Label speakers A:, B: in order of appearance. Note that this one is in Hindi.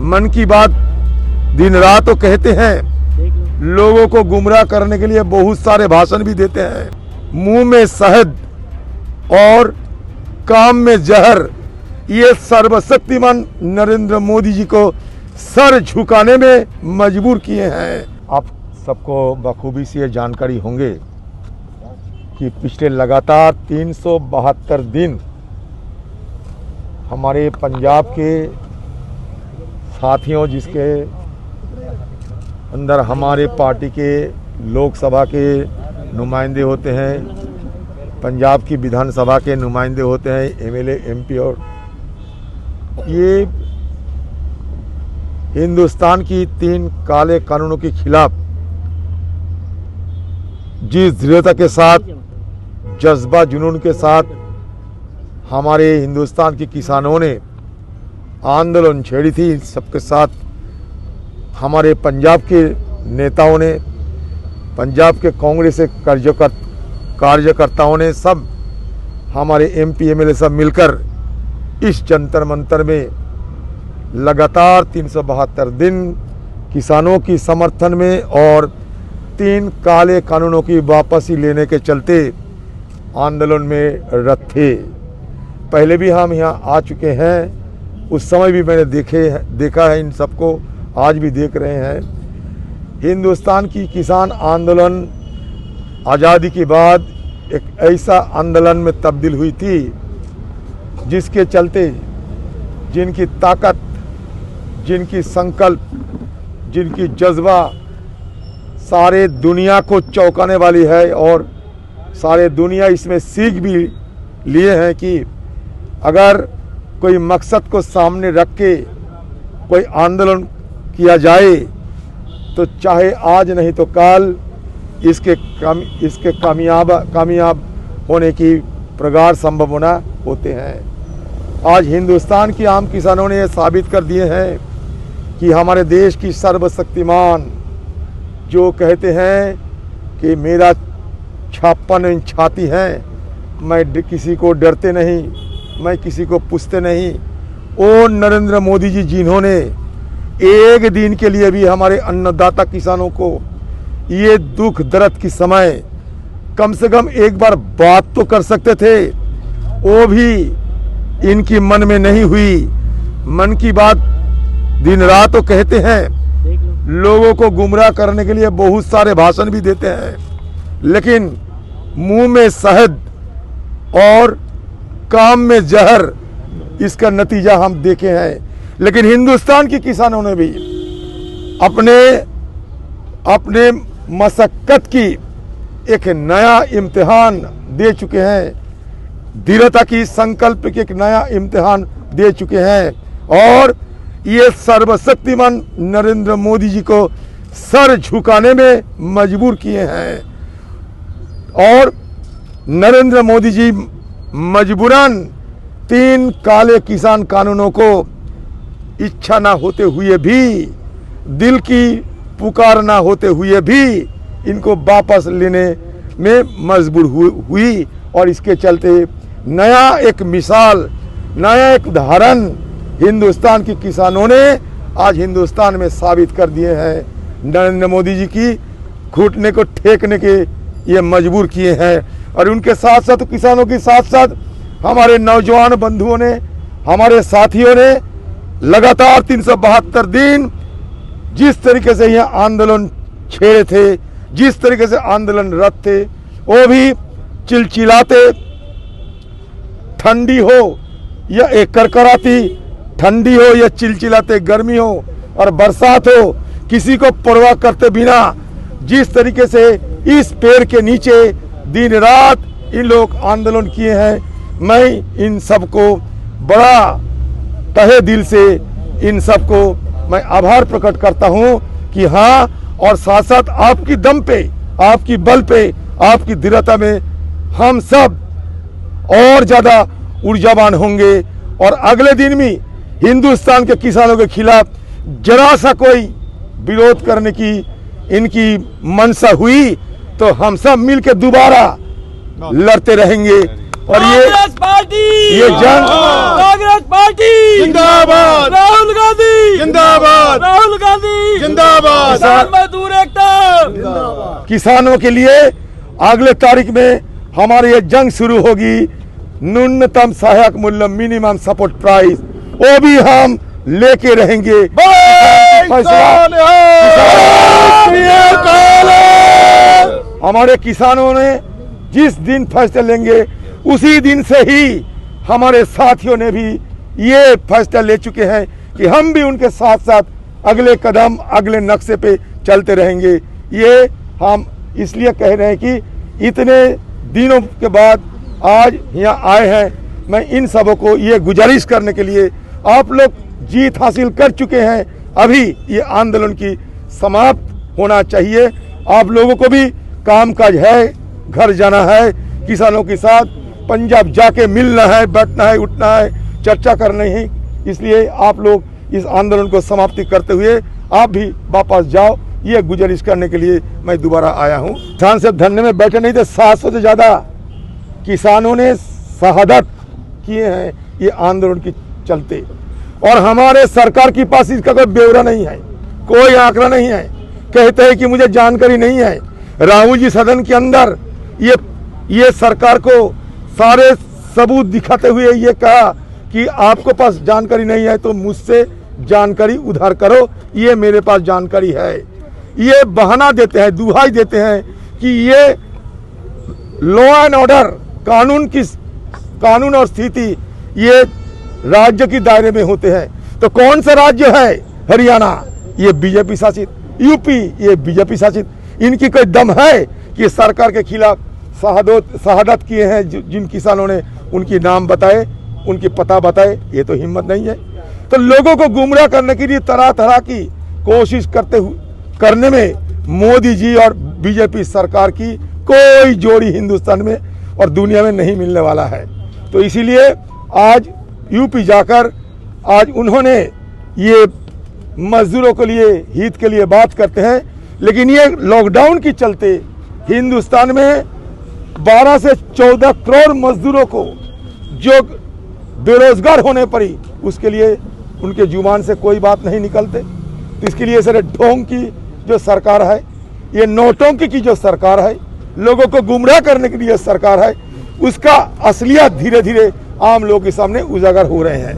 A: मन की बात दिन रात तो कहते हैं, लोगों को गुमराह करने के लिए बहुत सारे भाषण भी देते हैं। मुंह में शहद और काम में जहर, ये सर्वशक्तिमान नरेंद्र मोदी जी को सर झुकाने में मजबूर किए हैं। आप सबको बखूबी से ये जानकारी होंगे कि पिछले लगातार 372 दिन हमारे पंजाब के साथियों, जिसके अंदर हमारे पार्टी के लोकसभा के नुमाइंदे होते हैं, पंजाब की विधानसभा के नुमाइंदे होते हैं, एमएलए, एमपी, और ये हिंदुस्तान की 3 काले कानूनों के खिलाफ जिस दृढ़ता के साथ, जज्बा जुनून के साथ हमारे हिंदुस्तान के किसानों ने आंदोलन छेड़ी थी, सबके साथ हमारे पंजाब के नेताओं ने, पंजाब के कांग्रेस के कार्यकर्ताओं ने, सब हमारे एमपी एमएलए सब मिलकर इस जंतर मंतर में लगातार 372 दिन किसानों की समर्थन में और 3 काले कानूनों की वापसी लेने के चलते आंदोलन में रत थे। पहले भी हम यहाँ आ चुके हैं, उस समय भी मैंने देखा है इन सबको, आज भी देख रहे हैं। हिंदुस्तान की किसान आंदोलन आज़ादी के बाद एक ऐसा आंदोलन में तब्दील हुई थी जिसके चलते जिनकी ताकत, जिनकी संकल्प, जिनकी जज्बा सारे दुनिया को चौंकाने वाली है, और सारे दुनिया इसमें सीख भी लिए हैं कि अगर कोई मकसद को सामने रख के कोई आंदोलन किया जाए तो चाहे आज नहीं तो कल इसके कामयाब होने की प्रगाढ़ संभावना होते हैं। आज हिंदुस्तान के आम किसानों ने यह साबित कर दिए हैं कि हमारे देश की सर्वशक्तिमान, जो कहते हैं कि मेरा 56 इंच छाती है, मैं किसी को डरते नहीं, मैं किसी को पूछते नहीं, ओ नरेंद्र मोदी जी, जिन्होंने एक दिन के लिए भी हमारे अन्नदाता किसानों को ये दुख दर्द की समय कम से कम एक बार बात तो कर सकते थे, वो भी इनकी मन में नहीं हुई। मन की बात दिन रात तो कहते हैं, लोगों को गुमराह करने के लिए बहुत सारे भाषण भी देते हैं, लेकिन मुंह में शहद और काम में जहर, इसका नतीजा हम देखे हैं। लेकिन हिंदुस्तान के किसानों ने भी अपने मशक्कत की एक नया इम्तिहान दे चुके हैं, दृढ़ता की, संकल्प की एक नया इम्तिहान दे चुके हैं, और ये सर्वशक्तिमान नरेंद्र मोदी जी को सर झुकाने में मजबूर किए हैं। और नरेंद्र मोदी जी मजबूरन 3 काले किसान कानूनों को इच्छा ना होते हुए भी, दिल की पुकार ना होते हुए भी इनको वापस लेने में मजबूर हुई, और इसके चलते नया एक मिसाल, नया एक उदाहरण हिंदुस्तान के किसानों ने आज हिंदुस्तान में साबित कर दिए हैं। नरेंद्र मोदी जी की घुटने को ठेकने के ये मजबूर किए हैं, और उनके साथ साथ, किसानों के साथ साथ हमारे नौजवान बंधुओं ने, हमारे साथियों ने लगातार 372 दिन जिस तरीके से यह आंदोलन छेड़े थे, जिस तरीके से आंदोलन रत थे, वो भी चिलचिलाते, ठंडी हो या एक करकराती ठंडी हो या चिलचिलाते गर्मी हो और बरसात हो, किसी को परवाह करते बिना जिस तरीके से इस पेड़ के नीचे दिन रात इन लोग आंदोलन किए हैं, मैं इन सबको बड़ा तहे दिल से इन सबको मैं आभार प्रकट करता हूं कि हाँ, और साथ साथ आपकी दम पे, आपकी बल पे, आपकी दृढ़ता में हम सब और ज़्यादा ऊर्जावान होंगे, और अगले दिन भी हिंदुस्तान के किसानों के खिलाफ जरा सा कोई विरोध करने की इनकी मंशा हुई तो हम सब मिलकर दोबारा लड़ते रहेंगे। और ये जंग
B: कांग्रेस पार्टी जिंदाबाद, राहुल गांधी जिंदाबाद। गांधी
C: जिंदाबाद।
B: किसान मजदूर एकता।
A: किसानों के लिए अगले तारीख में हमारी ये जंग शुरू होगी। न्यूनतम सहायक मूल्य मिनिमम सपोर्ट प्राइस वो भी हम लेके रहेंगे। हमारे किसानों ने जिस दिन फैसला लेंगे उसी दिन से ही हमारे साथियों ने भी ये फैसला ले चुके हैं कि हम भी उनके साथ साथ अगले कदम अगले नक्शे पे चलते रहेंगे। ये हम इसलिए कह रहे हैं कि इतने दिनों के बाद आज यहाँ आए हैं। मैं इन सबों को ये गुजारिश करने के लिए, आप लोग जीत हासिल कर चुके हैं, अभी ये आंदोलन की समाप्त होना चाहिए। आप लोगों को भी कामकाज है, घर जाना है, किसानों के साथ पंजाब जाके मिलना है, बैठना है, उठना है, चर्चा करनी है। इसलिए आप लोग इस आंदोलन को समाप्ति करते हुए आप भी वापस जाओ, ये गुजारिश करने के लिए मैं दोबारा आया हूँ। किसान से धरने में बैठे नहीं थे, 700 से ज़्यादा किसानों ने शहादत किए हैं ये आंदोलन के चलते। और हमारे सरकार के पास इसका कोई ब्यौरा नहीं है, कोई आंकड़ा नहीं है। कहते हैं कि मुझे जानकारी नहीं है। राहुल जी सदन के अंदर ये सरकार को सारे सबूत दिखाते हुए ये कहा कि आपको पास जानकारी नहीं है तो मुझसे जानकारी उधार करो, ये मेरे पास जानकारी है। ये बहाना देते हैं, दुहाई देते हैं कि ये लॉ एंड ऑर्डर, कानून और स्थिति ये राज्य के दायरे में होते हैं। तो कौन सा राज्य है? हरियाणा, ये बीजेपी शासित, यूपी, ये बीजेपी शासित। इनकी कोई दम है कि सरकार के खिलाफ शहादत किए हैं जिन किसानों ने, उनकी नाम बताए, उनकी पता बताए? ये तो हिम्मत नहीं है। तो लोगों को गुमराह करने के लिए तरह तरह की कोशिश करने में मोदी जी और बीजेपी सरकार की कोई जोड़ी हिंदुस्तान में और दुनिया में नहीं मिलने वाला है। तो इसीलिए आज यूपी जाकर आज उन्होंने ये मजदूरों के लिए, हित के लिए बात करते हैं, लेकिन ये लॉकडाउन के चलते हिंदुस्तान में 12 से 14 करोड़ मजदूरों को जो बेरोजगार होने पड़ी, उसके लिए उनके जुबान से कोई बात नहीं निकलते। तो इसके लिए सर ढोंग की जो सरकार है, ये नौटंकी की जो सरकार है, लोगों को गुमराह करने के लिए सरकार है, उसका असलियत धीरे धीरे आम लोगों के सामने उजागर हो रहे हैं।